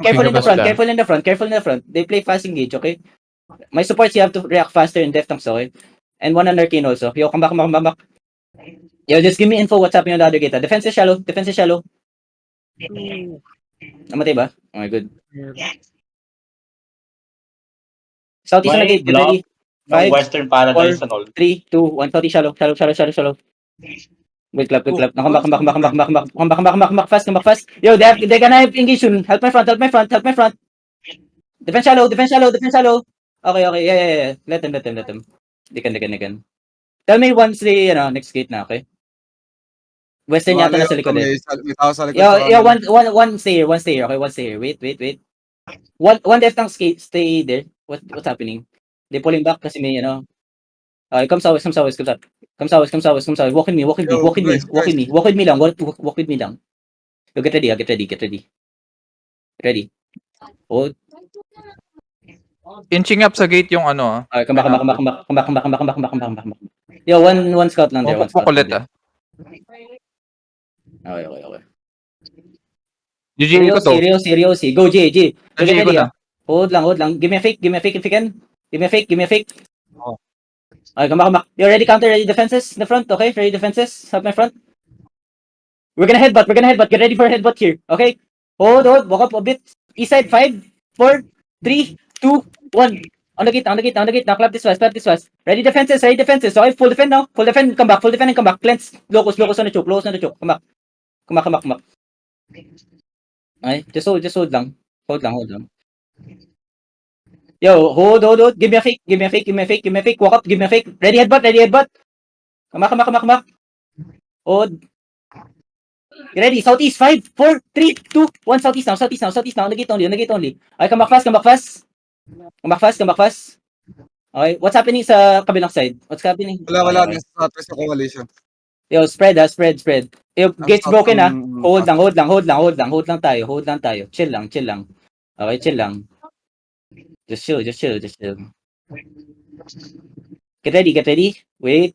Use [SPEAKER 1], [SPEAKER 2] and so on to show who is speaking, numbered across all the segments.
[SPEAKER 1] Careful in the
[SPEAKER 2] Labas
[SPEAKER 1] front,
[SPEAKER 2] lang.
[SPEAKER 1] careful in the front, careful in the front. They play fast engage, okay? My supports, you have to react faster in Deftanks, okay? And one on Arcane also. Yo, come back, come back, come back. Yo, just give me info what's happening on the other gate. Defense is shallow, defense is shallow. Namatay ba? Okay, good. Southeast on the gate, get
[SPEAKER 3] block
[SPEAKER 1] ready.
[SPEAKER 3] ng
[SPEAKER 1] 5,
[SPEAKER 3] Western Paradise and all.
[SPEAKER 1] 3, 2, 1, Southeast shallow, shallow, shallow, shallow, shallow. Good clap, good clap. Come back, come back, come back, come back, come back, come back, come back, come back, come back, fast, come back fast. Yo, they're gonna have engage soon. Help my front, help my front, help my front. Defense shallow, defense shallow, defense shallow. Okay, okay, yeah. Let them. They can. Tell me once they, next gate na, okay? Western yata nasa likod eh.
[SPEAKER 4] May tao sa likod.
[SPEAKER 1] Yo, one stay here, okay? One stay here. Wait. One left tank stay there. What's happening? They pulling back kasi may, Okay, come south. Walk with me lang. Yo, get ready. Ready. Hold.
[SPEAKER 2] Inching up sa gate yung ano.
[SPEAKER 1] Okay, come back. Yo, one scout lang there. One scout
[SPEAKER 2] Kukulit
[SPEAKER 1] lang there. Okay.
[SPEAKER 2] GG ko to.
[SPEAKER 1] Serious. Go, J. Get
[SPEAKER 2] GG ko
[SPEAKER 1] ready.
[SPEAKER 2] na.
[SPEAKER 1] Hold lang. Give me a fake if you can. Give me a fake.
[SPEAKER 2] Oh.
[SPEAKER 1] Okay, come back. You ready counter, ready defenses in the front, okay? Ready defenses, help my front. We're gonna headbutt. Get ready for a headbutt here, okay? Hold. Walk up a bit. East side, 5, 4, 3, 2, 1. On the gate. Now clap this fast. Ready defenses. Okay, full defend now. Full defend, come back. Cleanse. Locus on the choke. Come back. Okay, just hold lang. Hold lang. Yo, hold. Give me a fake. Walk up, give me a fake. Ready headbutt. Come back. Hold. Get ready. Southeast. 5, 4, 3, 2, 1. Southeast now. On the gate only. Okay, come back fast. Okay, what's happening sa kabilang side? What's happening?
[SPEAKER 4] Wala.
[SPEAKER 1] Okay.
[SPEAKER 4] Nasa sa coalition.
[SPEAKER 1] Yo, spread. Yo, gates
[SPEAKER 4] Ang
[SPEAKER 1] broken
[SPEAKER 4] south
[SPEAKER 1] ha. Hold lang tayo. Chill lang. Okay, chill lang. Just chill. Get ready. Wait.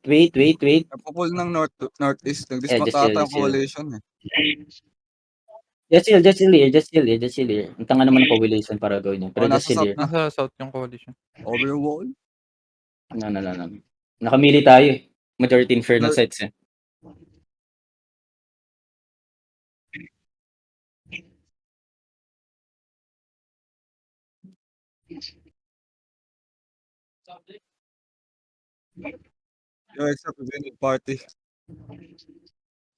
[SPEAKER 4] Napupul ng northeast.
[SPEAKER 1] Yeah,
[SPEAKER 4] Nag-dismount
[SPEAKER 1] just chill,
[SPEAKER 4] ata yung
[SPEAKER 1] just chill.
[SPEAKER 4] coalition eh.
[SPEAKER 1] Just chill here. Ang tanga naman ng coalition para gawin yun. Pero just chill here.
[SPEAKER 2] Nasa south yung coalition.
[SPEAKER 4] Over your wall.
[SPEAKER 1] No. Nakamili tayo eh. Majority infernal sites eh.
[SPEAKER 4] Yo, except with party.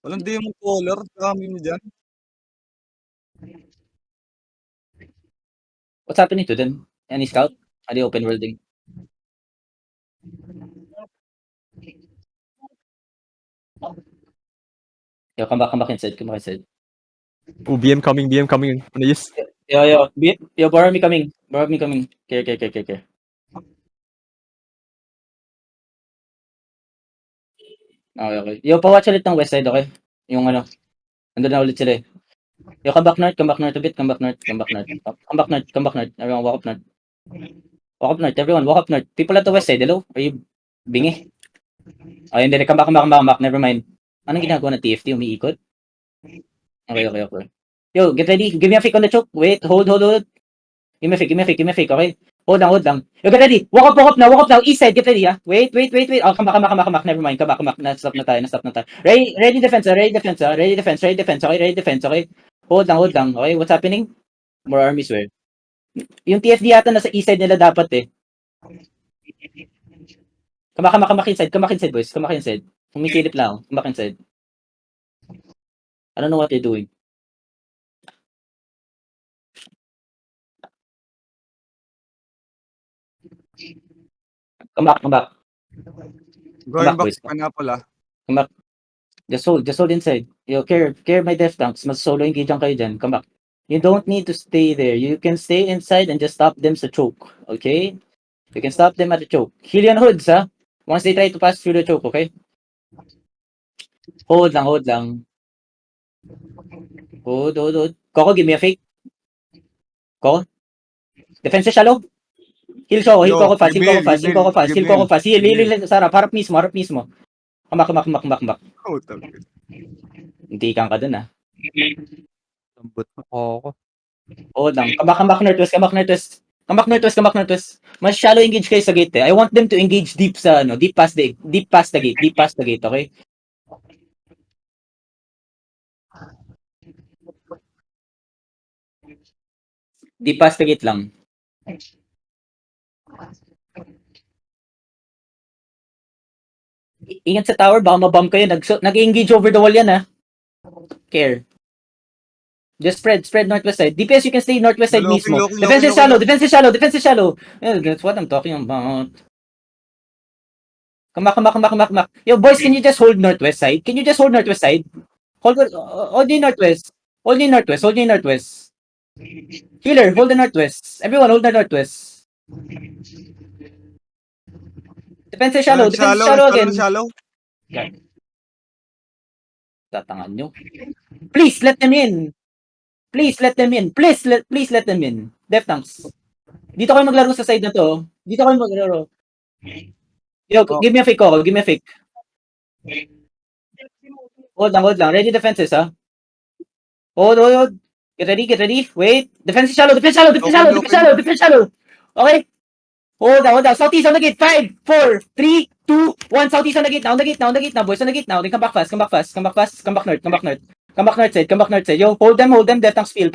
[SPEAKER 4] Walang demon caller. Dami mo dyan.
[SPEAKER 1] What's happening to them? Any scout? Are they open worlding? Yo, come back inside.
[SPEAKER 5] Oh, BM coming. Ano yes?
[SPEAKER 1] Yo, borrow me coming. Care. Okay. Yo, pa-watch ulit ng west side, okay? Yung nandun na ulit sila eh. Yo, come back north a bit. Come back north. Everyone, walk up north. Everyone, walk up north. People at the west side, hello? Are you bingi? Oh, hindi. Come back. Never mind. Anong ginagawa ng TFT? Umiikot? Okay. Yo, get ready. Give me a fake on the choke. Wait, hold. Give me a fake, okay? Hold lang. Yo, get ready. Walk up now. East side, get ready, ha? Wait. Oh, come back. Never mind. Come back. Na-stop na tayo. Ready defense, okay? Ready defense, okay? Hold lang. Okay, what's happening? More armies, where? Yung TFD yata nasa east side nila dapat eh. Come back inside, boys. Come back inside. Humisilip lang. Come back inside. I don't know what they're doing. Come back.
[SPEAKER 4] Going back
[SPEAKER 1] boys.
[SPEAKER 4] to Panapola.
[SPEAKER 1] Just hold inside. Yo, care my death tanks. Mas solo engage kayo dyan. Come back. You don't need to stay there. You can stay inside and just stop them sa choke. Okay? You can stop them at the choke. Heal yan hoods, ha? Once they try to pass through the choke, okay? Hold lang. Hold. Coco, give me a fake. Coco. Defense shallow. Heal Coco fast. Heal. Sarap, harap mismo. Come back.
[SPEAKER 4] Oh, tawag.
[SPEAKER 1] Hindi kang ka dun, ha?
[SPEAKER 2] Lambot na ako.
[SPEAKER 1] Hold lang. Come back northwest, come back northwest. Come back northwest, come back northwest. Mas shallow engage kayo sa gate eh. I want them to engage deep sa ano, deep past the gate, deep past the gate, okay? Deep past the gate lang. Ingat sa tower, baka mabomb kayo. Nag-engage over the wall yan, ha? Care. Just spread northwest side. DPS, you can stay northwest side
[SPEAKER 4] Looking,
[SPEAKER 1] mismo.
[SPEAKER 4] looking,
[SPEAKER 1] Defense is
[SPEAKER 4] looking,
[SPEAKER 1] shallow,
[SPEAKER 4] looking.
[SPEAKER 1] defense is shallow, defense is shallow. Yeah, that's what I'm talking about. Come back. Yo, boys, can you just hold northwest side? Can you just hold northwest side? Hold the northwest. Hold the northwest. Healer, hold the northwest. Everyone, hold the northwest. Defense is shallow, defense is shallow again.
[SPEAKER 4] Shallow.
[SPEAKER 1] Tatangan nyo. Please let them in. Please let them in. Death tanks. Dito kayo maglaro sa side na to. Dito kayo maglaro. Yo,
[SPEAKER 4] Oh.
[SPEAKER 1] give me a fake, Coco. Give me a fake. Hold lang. Ready defenses, ha? Hold. Get ready. Wait. Defense is shallow. Okay? Hold on. Southeast on the gate. 5, 4, 3, 2, 1. Southeast on the gate now. Boys on the gate now. Then come back fast. Come back north. Come back north side. Yo, hold them. Death tanks. Peel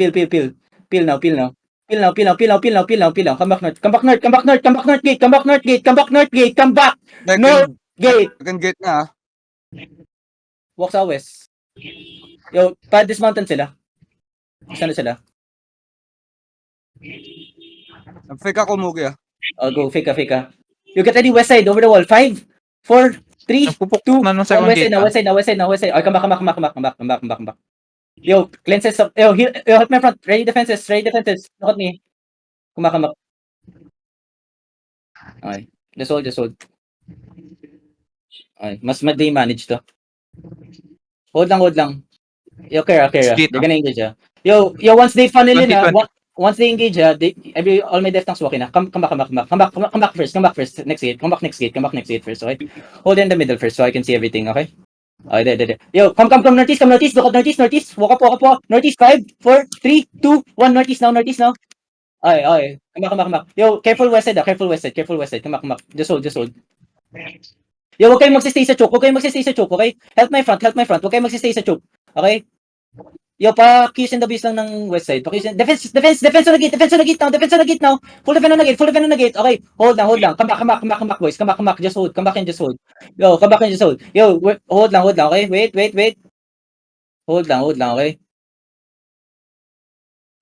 [SPEAKER 1] now. Come back north. Come back north gate. Come back. North gate.
[SPEAKER 4] Second gate na,
[SPEAKER 1] Walk sa west. Yo, pa-dismountain sila. Saan na sila?
[SPEAKER 4] Fake ako, Mugi, ah.
[SPEAKER 1] Go, fake ka. You get ready, west side, over the wall. 5, 4, 3,
[SPEAKER 2] Nagpupukpok
[SPEAKER 1] 2,
[SPEAKER 2] na nung
[SPEAKER 1] 1,
[SPEAKER 2] second
[SPEAKER 1] west
[SPEAKER 2] gate.
[SPEAKER 1] side now. Ay, come back. Yo, cleanses up. Yo, help my front. Ready defenses. Look at me. Come back. Okay. Just hold. Okay. Mas madali manage to. Hold lang. Yo, Kara.
[SPEAKER 2] Skate,
[SPEAKER 1] They're gonna engage, ah. Yo, once they funnel in,
[SPEAKER 2] 20.
[SPEAKER 1] once they engage, all my death tanks walking na. Come back first. Next gate. Come back next gate first, okay? Hold in the middle first so I can see everything, okay? Okay, there. Yo, come northeast. Look at northeast. Walk up. Northeast, 5, 4, 3, 2, 1. Northeast now. Okay. Come back. Yo, careful west side. Come back. Just hold. Yo, huwag kayong magsistay sa choke, okay? Help my front. Huwag kayong magsistay sa choke, okay? Yo, pa-QS and W's lang ng west side. Defense on the gate now. Full defend on the gate. Okay, hold lang. Come back, boys. Come back. Just hold. Come back and just hold. Yo, come back and just hold. Yo, hold lang. Okay, wait. Hold lang, okay?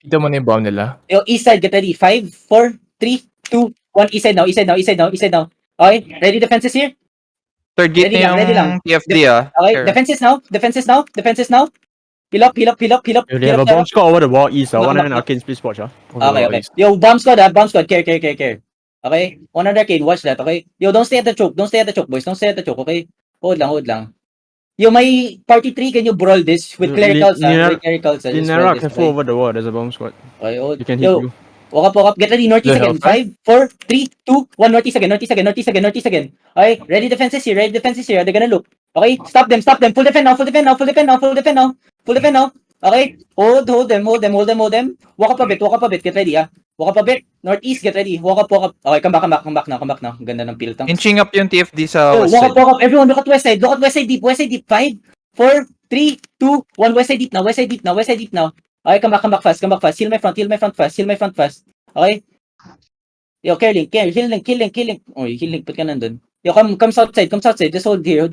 [SPEAKER 5] Kita mo na yung bomb nila.
[SPEAKER 1] Yo, east side, get ready. 5, 4, 3, 2, 1. East side now. Okay, ready defenses here?
[SPEAKER 2] Third gate
[SPEAKER 1] Ready
[SPEAKER 2] na
[SPEAKER 1] lang.
[SPEAKER 2] yung TFD, ah.
[SPEAKER 1] Okay,
[SPEAKER 2] Sure.
[SPEAKER 1] defenses now. Heal up.
[SPEAKER 5] Yo, they have a bomb squad over the wall east.
[SPEAKER 1] Come
[SPEAKER 5] One
[SPEAKER 1] back.
[SPEAKER 5] on Arcane, please watch, over the wall
[SPEAKER 1] Okay.
[SPEAKER 5] east.
[SPEAKER 1] Yo, bomb squad. Care. Okay? 100 arcade, watch that, okay? Yo, don't stay at the choke, boys. Okay? Hold lang. Yo, may party 3, can you brawl this with clericals, With clericals, just brawl
[SPEAKER 5] Linera
[SPEAKER 1] this,
[SPEAKER 5] can fall
[SPEAKER 1] okay?
[SPEAKER 5] over the wall. There's a bomb squad.
[SPEAKER 1] Okay, hold.
[SPEAKER 5] You can hit
[SPEAKER 1] Yo,
[SPEAKER 5] you.
[SPEAKER 1] walk up. Get ready, northeast
[SPEAKER 5] The
[SPEAKER 1] again.
[SPEAKER 5] hellfire?
[SPEAKER 1] 5, 4, 3, 2, 1. Northeast again. Okay, ready defenses here. They're gonna look. Okay, stop them. Full defend now. Okay, hold them. Walk up a bit. Get ready, Walk up a bit. Northeast, get ready. Walk up. Okay, come back now. Ganda ng peel tanks.
[SPEAKER 2] Inching up yung TFD sa
[SPEAKER 1] Yo,
[SPEAKER 2] west
[SPEAKER 1] walk
[SPEAKER 2] side.
[SPEAKER 1] up. Everyone, look at west side. Deep. 5, 4, 3, 2, 1. West side deep now. Okay, come back fast. Heal my front fast. Okay? Yo, Kerlink. Healing. Oh, healing. Put ka nandun. Yo, come south side. Just hold here. Help.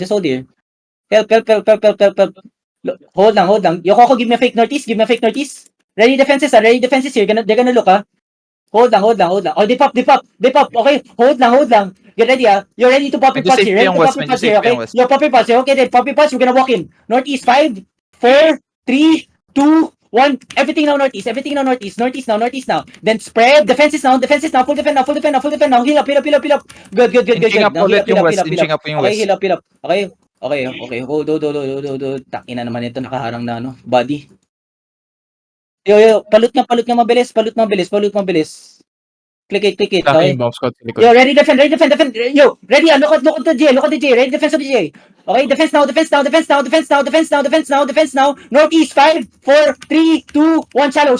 [SPEAKER 1] Hold lang. Yo, Coco, give me a fake northeast. Ready defenses here. They're gonna look, Hold lang. Oh, they pop. Okay, hold lang. Get ready, You're ready to pop your
[SPEAKER 2] Medyo
[SPEAKER 1] pots
[SPEAKER 2] safe
[SPEAKER 1] here.
[SPEAKER 2] yung west,
[SPEAKER 1] Okay? Yo, pop your pots here. Okay, then pop your pots. We're gonna walk in. Northeast, 5, 4, 3, 2, 1. Everything now northeast. Northeast now. Then spread. Defenses now. Full defend now. Heal up. Good.
[SPEAKER 2] Inching up
[SPEAKER 1] Now,
[SPEAKER 2] ulit
[SPEAKER 1] heal
[SPEAKER 2] yung
[SPEAKER 1] up.
[SPEAKER 2] west. Inching up yung
[SPEAKER 1] Okay,
[SPEAKER 2] west.
[SPEAKER 1] heal up. Okay. Hold. Takina naman ito. Nakaharang na, body. Yo. Palut nga mabilis. Click it,
[SPEAKER 2] Sa akin
[SPEAKER 1] okay?
[SPEAKER 2] yung bomb squad sa likod.
[SPEAKER 1] Yo, ready, defend. Yo, ready, look at the J, look at the J, ready, defense of the J. Okay, defense now. Northeast, 5, 4, 3, 2, 1, shallow.